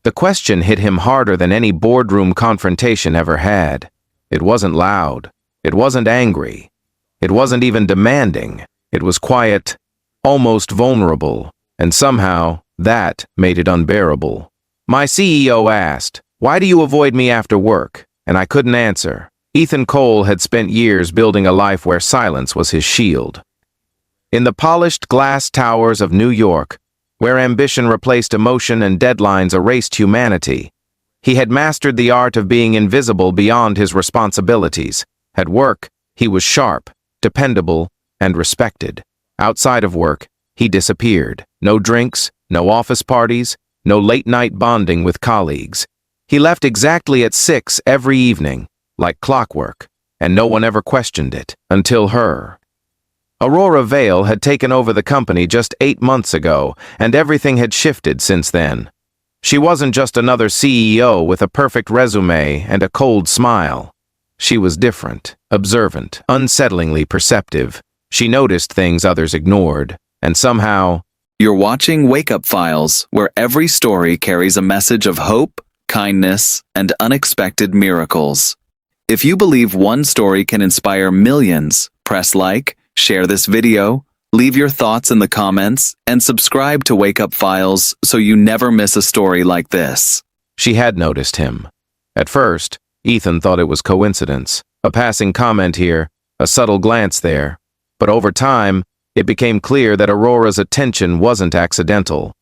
The question hit him harder than any boardroom confrontation ever had. It wasn't loud. It wasn't angry. It wasn't even demanding. It was quiet, almost vulnerable, and somehow that made it unbearable. My CEO asked, "Why do you avoid me after work?" And I couldn't answer. Ethan Cole had spent years building a life where silence was his shield. In the polished glass towers of New York, where ambition replaced emotion and deadlines erased humanity, he had mastered the art of being invisible beyond his responsibilities. At work, he was sharp, dependable, and respected. Outside of work, he disappeared. No drinks, no office parties, no late-night bonding with colleagues. He left exactly at 6 every evening, like clockwork, and no one ever questioned it, until her. Aurora Vale had taken over the company just 8 months ago, and everything had shifted since then. She wasn't just another CEO with a perfect resume and a cold smile. She was different, observant, unsettlingly perceptive. She noticed things others ignored, and somehow... You're watching Wake Up Files, where every story carries a message of hope, kindness, and unexpected miracles. If you believe one story can inspire millions, press like, share this video, leave your thoughts in the comments, and subscribe to Wake Up Files so you never miss a story like this. She had noticed him. At first, Ethan thought it was coincidence, a passing comment here, a subtle glance there. But over time, it became clear that Aurora's attention wasn't accidental.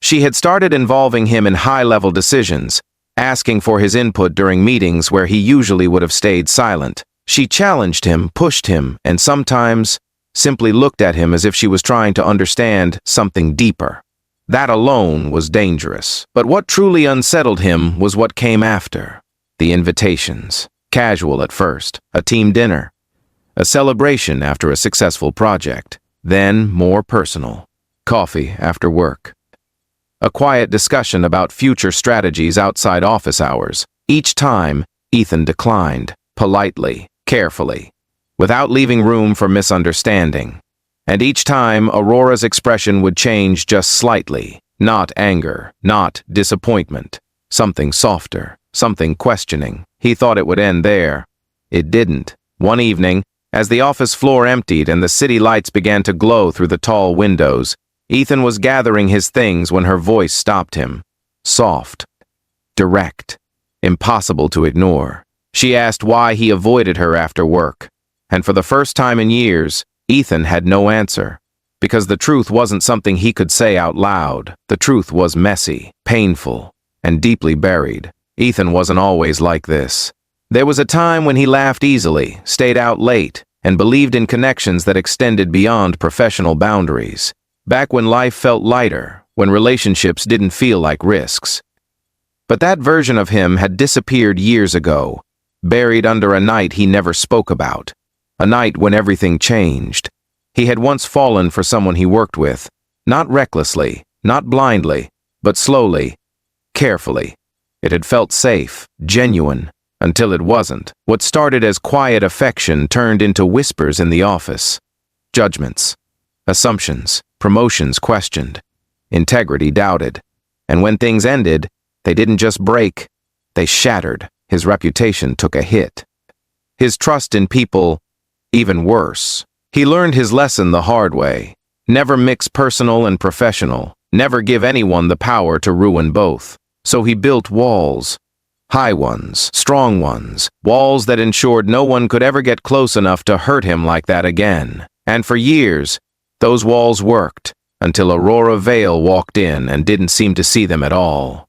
She had started involving him in high-level decisions, asking for his input during meetings where he usually would have stayed silent. She challenged him, pushed him, and sometimes simply looked at him as if she was trying to understand something deeper. That alone was dangerous. But what truly unsettled him was what came after. The invitations. Casual at first, a team dinner, a celebration after a successful project, then more personal. Coffee after work. A quiet discussion about future strategies outside office hours. Each time, Ethan declined, politely, carefully, without leaving room for misunderstanding. And each time, Aurora's expression would change just slightly. Not anger, not disappointment. Something softer, something questioning. He thought it would end there. It didn't. One evening, as the office floor emptied and the city lights began to glow through the tall windows, Ethan was gathering his things when her voice stopped him. Soft, direct, impossible to ignore. She asked why he avoided her after work. And for the first time in years, Ethan had no answer. Because the truth wasn't something he could say out loud. The truth was messy, painful, and deeply buried. Ethan wasn't always like this. There was a time when he laughed easily, stayed out late, and believed in connections that extended beyond professional boundaries. Back when life felt lighter, when relationships didn't feel like risks. But that version of him had disappeared years ago, buried under a night he never spoke about. A night when everything changed. He had once fallen for someone he worked with, not recklessly, not blindly, but slowly, carefully. It had felt safe, genuine, until it wasn't. What started as quiet affection turned into whispers in the office. Judgments, assumptions, promotions questioned, integrity doubted. And when things ended, they didn't just break, they shattered. His reputation took a hit. His trust in people, even worse. He learned his lesson the hard way. Never mix personal and professional. Never give anyone the power to ruin both. So he built walls. High ones, strong ones, walls that ensured no one could ever get close enough to hurt him like that again. And for years, those walls worked, until Aurora Vale walked in and didn't seem to see them at all.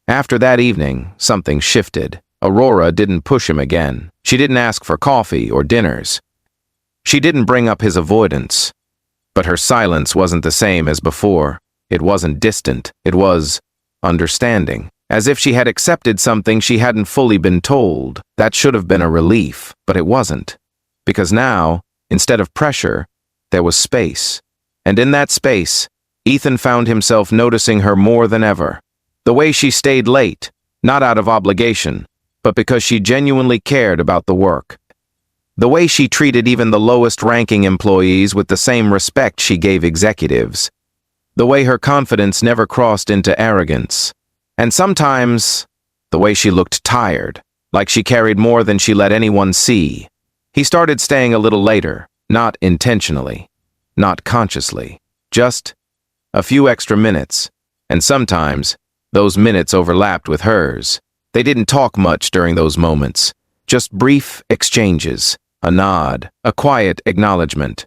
After that evening, something shifted. Aurora didn't push him again. She didn't ask for coffee or dinners. She didn't bring up his avoidance. But her silence wasn't the same as before. It wasn't distant. It was understanding. As if she had accepted something she hadn't fully been told. That should have been a relief, but it wasn't. Because now, instead of pressure, there was space. And in that space, Ethan found himself noticing her more than ever. The way she stayed late, not out of obligation, but because she genuinely cared about the work. The way she treated even the lowest-ranking employees with the same respect she gave executives. The way her confidence never crossed into arrogance. And sometimes, the way she looked tired, like she carried more than she let anyone see. He started staying a little later, not intentionally, not consciously, just a few extra minutes, and sometimes those minutes overlapped with hers. They didn't talk much during those moments, just brief exchanges, a nod, a quiet acknowledgement.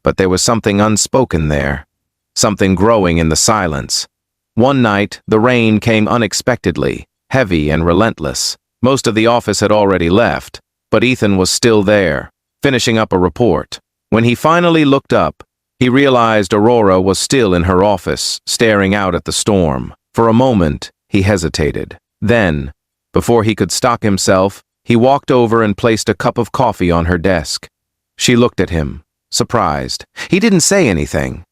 But there was something unspoken there, something growing in the silence. One night, the rain came unexpectedly, heavy and relentless. Most of the office had already left, but Ethan was still there, finishing up a report. When he finally looked up, he realized Aurora was still in her office, staring out at the storm. For a moment, he hesitated. Then, before he could stock himself, he walked over and placed a cup of coffee on her desk. She looked at him, surprised. He didn't say anything.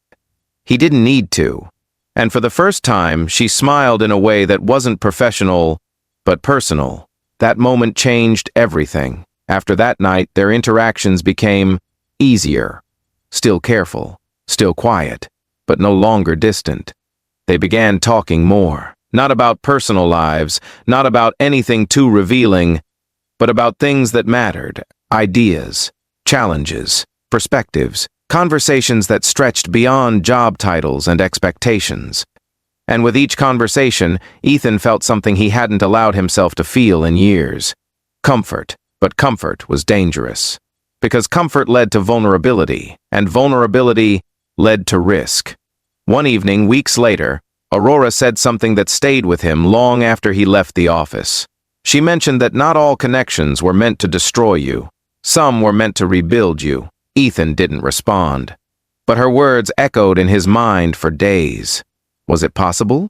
He didn't need to. And for the first time, she smiled in a way that wasn't professional, but personal. That moment changed everything. After that night, their interactions became easier. Still careful, still quiet, but no longer distant. They began talking more, not about personal lives, not about anything too revealing, but about things that mattered, ideas, challenges, perspectives, conversations that stretched beyond job titles and expectations. And with each conversation, Ethan felt something he hadn't allowed himself to feel in years. Comfort, but comfort was dangerous. Because comfort led to vulnerability, and vulnerability led to risk. One evening, weeks later, Aurora said something that stayed with him long after he left the office. She mentioned that not all connections were meant to destroy you. Some were meant to rebuild you. Ethan didn't respond. But her words echoed in his mind for days. Was it possible?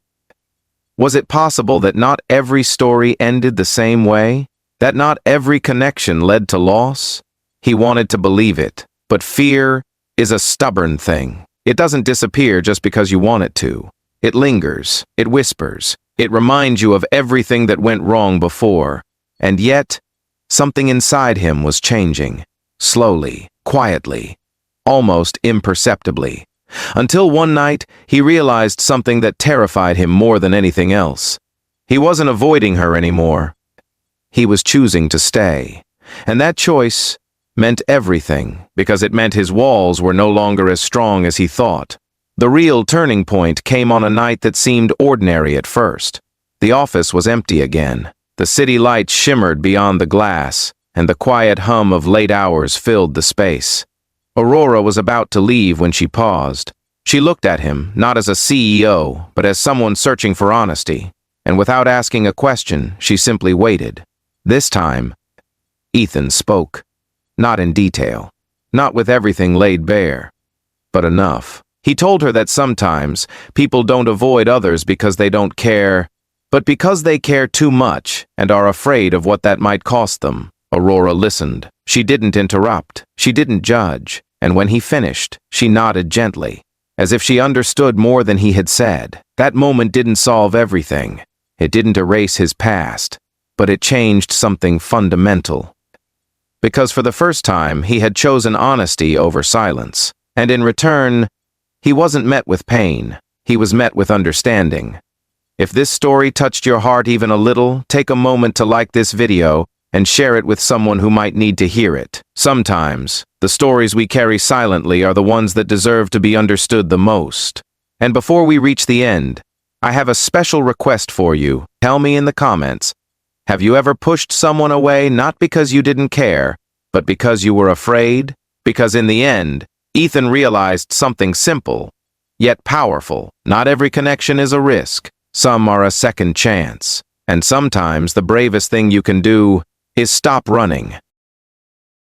Was it possible that not every story ended the same way? That not every connection led to loss? He wanted to believe it, but fear is a stubborn thing. It doesn't disappear just because you want it to. It lingers, it whispers, it reminds you of everything that went wrong before. And yet, something inside him was changing, slowly, quietly, almost imperceptibly. Until one night, he realized something that terrified him more than anything else. He wasn't avoiding her anymore. He was choosing to stay. And that choice meant everything, because it meant his walls were no longer as strong as he thought. The real turning point came on a night that seemed ordinary at first. The office was empty again. The city lights shimmered beyond the glass, and the quiet hum of late hours filled the space. Aurora was about to leave when she paused. She looked at him, not as a CEO, but as someone searching for honesty. And without asking a question, she simply waited. This time, Ethan spoke. Not in detail, not with everything laid bare, but enough. He told her that sometimes people don't avoid others because they don't care, but because they care too much and are afraid of what that might cost them. Aurora listened. She didn't interrupt. She didn't judge. And when he finished, she nodded gently, as if she understood more than he had said. That moment didn't solve everything. It didn't erase his past, but it changed something fundamental. Because for the first time, he had chosen honesty over silence. And in return, he wasn't met with pain. He was met with understanding. If this story touched your heart even a little, take a moment to like this video and share it with someone who might need to hear it. Sometimes, the stories we carry silently are the ones that deserve to be understood the most. And before we reach the end, I have a special request for you. Tell me in the comments, have you ever pushed someone away not because you didn't care, but because you were afraid? Because in the end, Ethan realized something simple, yet powerful. Not every connection is a risk. Some are a second chance. And sometimes the bravest thing you can do is stop running.